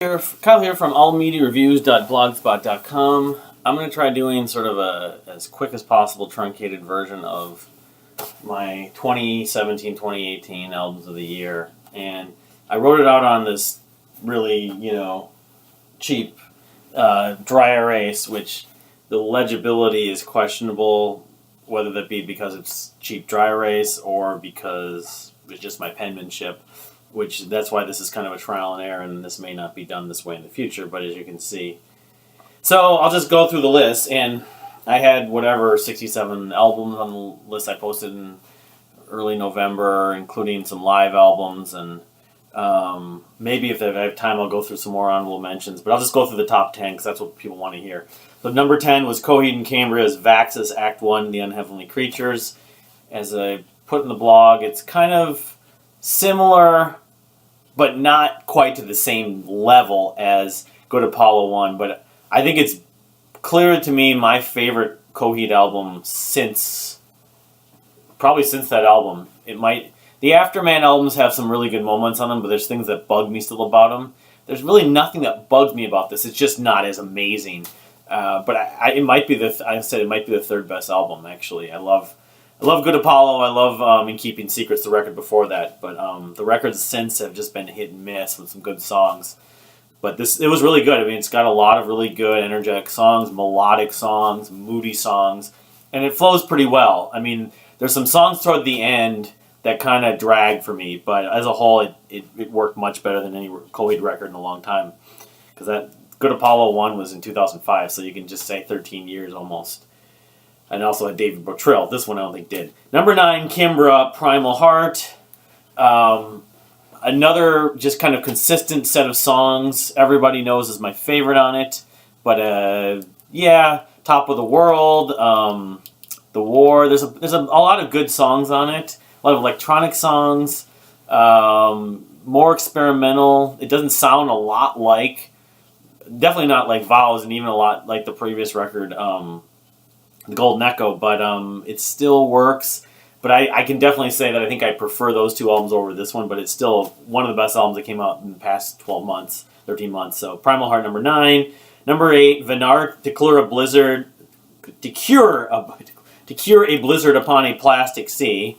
Kyle here from allmediareviews.blogspot.com. I'm going to try doing sort of as quick as possible truncated version of my 2017-2018 albums of the year. And I wrote it out on this really, cheap dry erase, which the legibility is questionable, whether that be because it's cheap dry erase or because it's just my penmanship. Which that's why this is kind of a trial and error, and this may not be done this way in the future, but as you can see. So I'll just go through the list, and I had 67 albums on the list I posted in early November, including some live albums, and maybe if I have time I'll go through some more honorable mentions, but I'll just go through the top 10 because that's what people want to hear. So number 10 was Coheed and Cambria's Vaxis Act 1, The Unheavenly Creatures. As I put in the blog, it's kind of similar, but not quite to the same level as Good Apollo 1. But I think it's clear to me my favorite Coheed album since that album. The Afterman albums have some really good moments on them, but there's things that bug me still about them. There's really nothing that bugs me about this. It's just not as amazing. But it might be the third best album, actually. I love Good Apollo. I love In Keeping Secrets, the record before that. But the records since have just been hit and miss with some good songs. But it was really good. I mean, it's got a lot of really good, energetic songs, melodic songs, moody songs. And it flows pretty well. I mean, there's some songs toward the end that kind of drag for me. But as a whole, it worked much better than any Coheed record in a long time. Because that Good Apollo 1 was in 2005, so you can just say 13 years almost. And also had David Bottrill. This one I don't think did. Number 9, Kimbra, Primal Heart. Another just kind of consistent set of songs. Everybody knows is my favorite on it. But Top of the World, The War. There's a lot of good songs on it. A lot of electronic songs. More experimental. It doesn't sound a lot like, definitely not like Vows, and even a lot like the previous record, The Golden Echo, but it still works. But I can definitely say that I think I prefer those two albums over this one, but it's still one of the best albums that came out in the past 12 months, 13 months. So Primal Heart, number 9. Number 8, Vennart, To Cure a Blizzard Upon a Plastic Sea,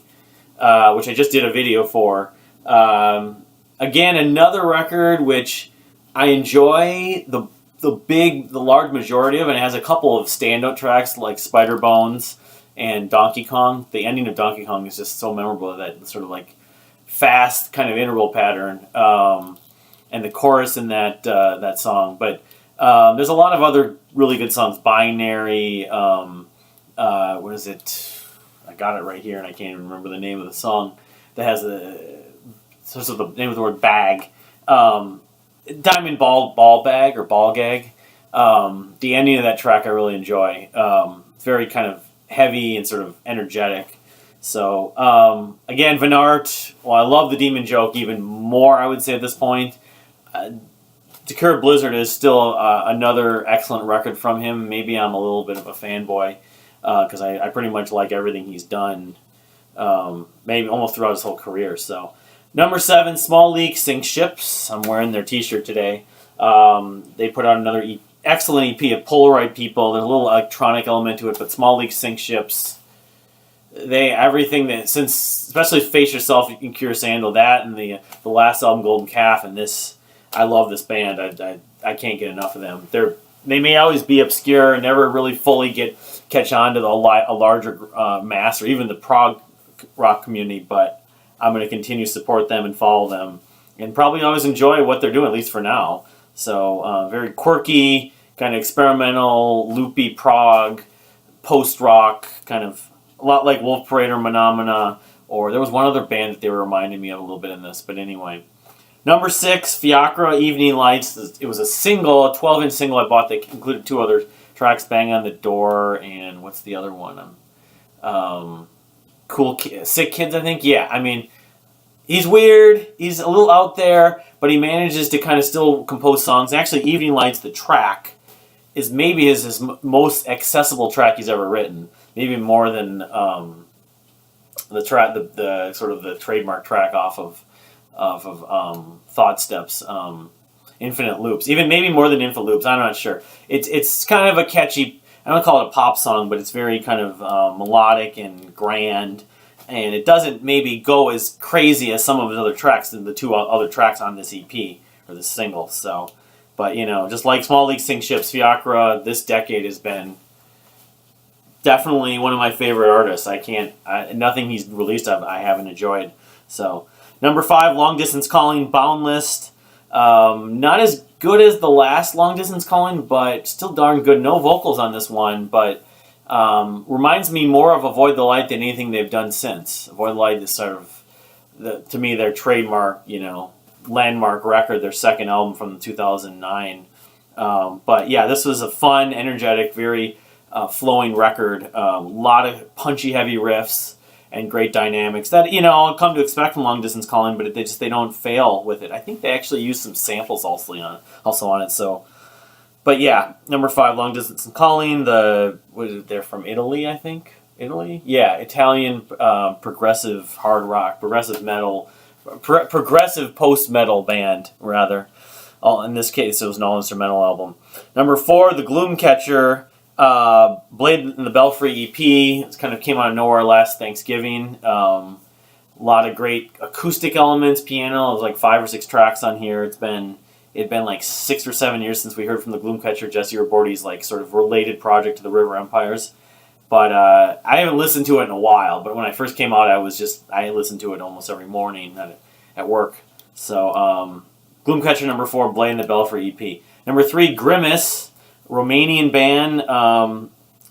which I just did a video for. Again, another record which I enjoy the large majority of it. It has a couple of standout tracks like Spider Bones and Donkey Kong. The ending of Donkey Kong is just so memorable, that sort of like fast kind of interval pattern, and the chorus in that song. But there's a lot of other really good songs. Binary, what is it? I got it right here and I can't even remember the name of the song that has the name of the word bag. Diamond Ball Bag or Ball Gag. The ending of that track I really enjoy. Very kind of heavy and sort of energetic. So, again, Vennart, well, I love the Demon Joke even more, I would say, at this point. To Cure Blizzard is still another excellent record from him. Maybe I'm a little bit of a fanboy, because I pretty much like everything he's done, maybe almost throughout his whole career, so... Number 7, Small Leak Sink Ships. I'm wearing their t-shirt today. They put out another excellent EP of Polaroid People. There's a little electronic element to it, but Small Leak Sink Ships. Everything that, since, especially Face Yourself, You Can Cure Sandal, that and the last album, Golden Calf, and this, I love this band. I can't get enough of them. They may always be obscure and never really fully catch on to a larger mass or even the prog rock community, but I'm going to continue to support them and follow them and probably always enjoy what they're doing, at least for now. So very quirky, kind of experimental, loopy prog, post-rock, kind of a lot like Wolf Parade or Phenomena, or there was one other band that they were reminding me of a little bit in this, but anyway. Number 6, Fjokra, Evening Lights. It was a 12-inch single I bought that included 2 other tracks, Bang on the Door, and what's the other one? Sick Kids, I think. Yeah, I mean, he's weird, he's a little out there, but he manages to kind of still compose songs. Actually, Evening Lights, the track, is maybe his most accessible track he's ever written. Maybe more than the sort of the trademark track off of Thought Steps. And Infinite Loops. Even maybe more than Infinite Loops. I'm not sure. It's kind of a catchy. I don't call it a pop song, but it's very kind of melodic and grand. And it doesn't maybe go as crazy as some of his other tracks, the two other tracks on this EP or this single. So, but just like Small League Sink Ships, Fjokra this decade has been definitely one of my favorite artists. Nothing he's released I haven't enjoyed. So, number 5, Long Distance Calling, Boundless. Not as good as the last Long Distance Calling, but still darn good. No vocals on this one, but reminds me more of Avoid the Light than anything they've done since. Avoid the Light is sort of, to me, their trademark, landmark record, their second album from 2009. But yeah, this was a fun, energetic, very flowing record. A lot of punchy, heavy riffs and great dynamics that I'll come to expect from Long Distance Calling, but they don't fail with it. I think they actually use some samples also on it. So, but yeah, number 5, Long Distance Calling. They're from Italy, I think. Italy, yeah, Italian progressive hard rock, progressive metal, progressive post metal band rather. In this case, it was an all instrumental album. Number 4, the Gloomcatcher. Blade in the Belfry EP. It kind of came out of nowhere last Thanksgiving. A lot of great acoustic elements, piano. There's like 5 or 6 tracks on here. It'd been like 6 or 7 years since we heard from the Gloomcatcher, Jesse Orbordy's like sort of related project to the River Empires. But I haven't listened to it in a while. But when I first came out, I listened to it almost every morning at work. So Gloomcatcher number 4, Blade in the Belfry EP. Number 3, Grimus. Romanian band,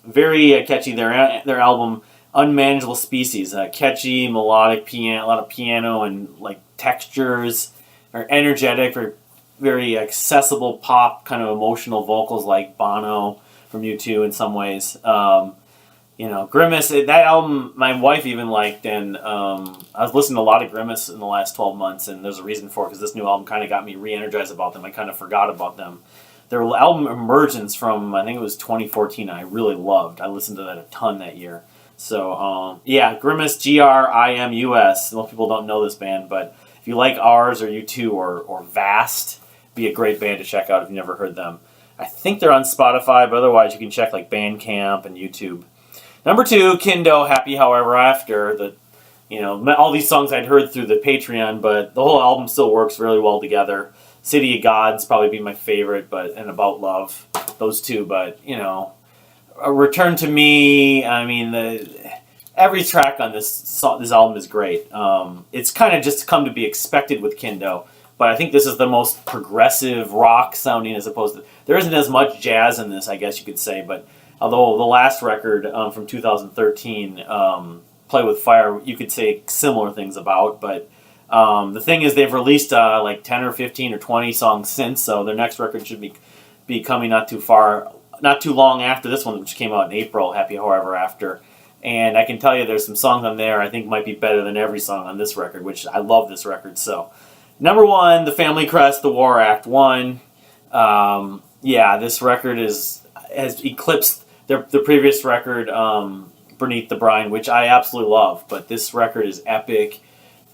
very catchy. Their album Unmanageable Species, catchy, melodic piano, a lot of piano and like textures, are energetic, very accessible pop, kind of emotional vocals like Bono from U2 in some ways. Grimus, that album my wife even liked, and I was listening to a lot of Grimus in the last 12 months, and there's a reason for it, because this new album kind of got me re-energized about them. I kind of forgot about them. Their album Emergence from, I think it was 2014, I really loved. I listened to that a ton that year. So, yeah, Grimus, Grimus. Most people don't know this band, but if you like Ours or U2 or Vast, be a great band to check out if you've never heard them. I think they're on Spotify, but otherwise you can check like Bandcamp and YouTube. Number 2, Kindo, Happy However After. All these songs I'd heard through the Patreon, but the whole album still works really well together. City of Gods probably be my favorite, and About Love, those two. But a Return to Me. I mean, every track on this album is great. It's kind of just come to be expected with Kindo, but I think this is the most progressive rock sounding, as opposed to, there isn't as much jazz in this, I guess you could say. But although the last record from 2013, Play with Fire, you could say similar things about, but. The thing is, they've released like 10 or 15 or 20 songs since, so their next record should be coming not too long after this one, which came out in April, Happy However After. And I can tell you there's some songs on there I think might be better than every song on this record, which I love this record. So, number 1, the Family Crest, The War Act 1. Yeah, this record has eclipsed the previous record, Beneath the Brine, which I absolutely love, but this record is epic.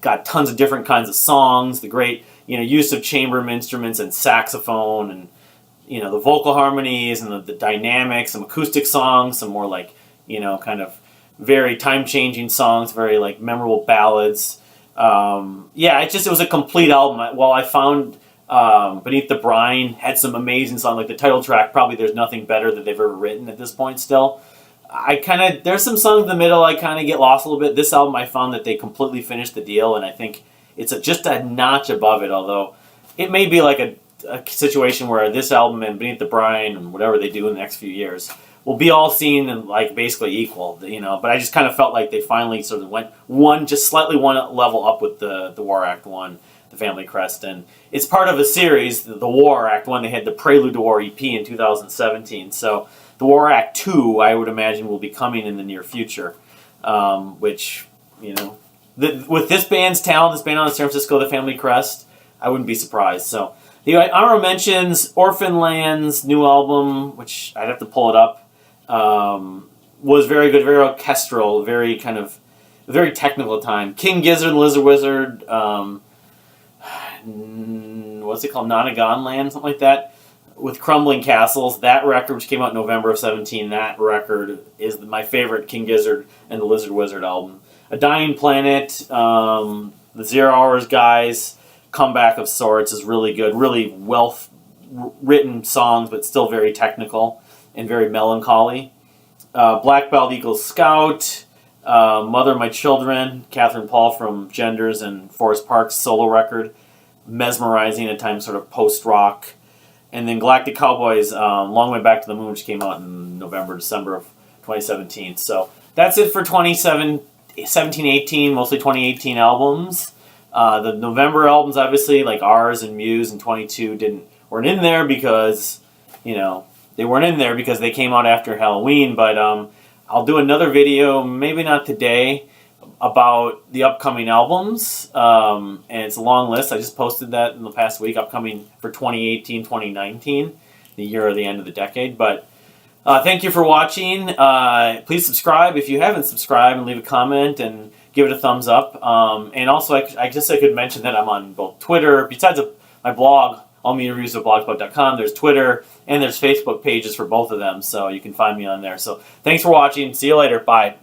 Got tons of different kinds of songs, the great use of chamber instruments and saxophone, and the vocal harmonies and the dynamics, some acoustic songs, some more like kind of very time-changing songs, very like memorable ballads. It was a complete album. While I found Beneath the Brine had some amazing songs, like the title track, probably There's Nothing Better that they've ever written at this point still. There's some songs in the middle I kind of get lost a little bit. This album I found that they completely finished the deal, and I think it's just a notch above it, although it may be like a situation where this album and Beneath the Brine and whatever they do in the next few years will be all seen and like basically equal, but I just kind of felt like they finally sort of went just slightly one level up with the War Act 1, the Family Crest, and it's part of a series, the War Act 1. They had the Prelude to War EP in 2017, so the War Act 2, I would imagine, will be coming in the near future, which, with this band's talent, this band out of San Francisco, the Family Crest, I wouldn't be surprised. So, the honorable mentions, Orphaned's new album, which I'd have to pull it up, was very good, very orchestral, very technical at time. King Gizzard and Lizard Wizard, what's it called, Nonagon Land, something like that, with Crumbling Castles. That record, which came out in November of 17, that record is my favorite King Gizzard and the Lizard Wizard album. A Dying Planet, the 0 Hours guys, comeback of sorts, is really good. Really well-written songs, but still very technical and very melancholy. Black Belt Eagle Scout, Mother of My Children, Catherine Paul from Genders and Forest Park's solo record, mesmerizing, at times sort of post-rock. And then Galactic Cowboys, Long Way Back to the Moon, which came out in November, December of 2017. So that's it for 2017-18, mostly 2018 albums. The November albums, obviously, like ours and Muse and 22, weren't in there because, they weren't in there because they came out after Halloween. But I'll do another video, maybe not today, about the upcoming albums. And it's a long list. I just posted that in the past week, upcoming for 2018-2019, the year of the end of the decade. But thank you for watching. Please subscribe if you haven't subscribed, and leave a comment and give it a thumbs up. And also, I guess I could mention that I'm on both Twitter, besides my blog, allmedia.blogspot.com. There's Twitter, and there's Facebook pages for both of them, so you can find me on there. So thanks for watching. See you later. Bye.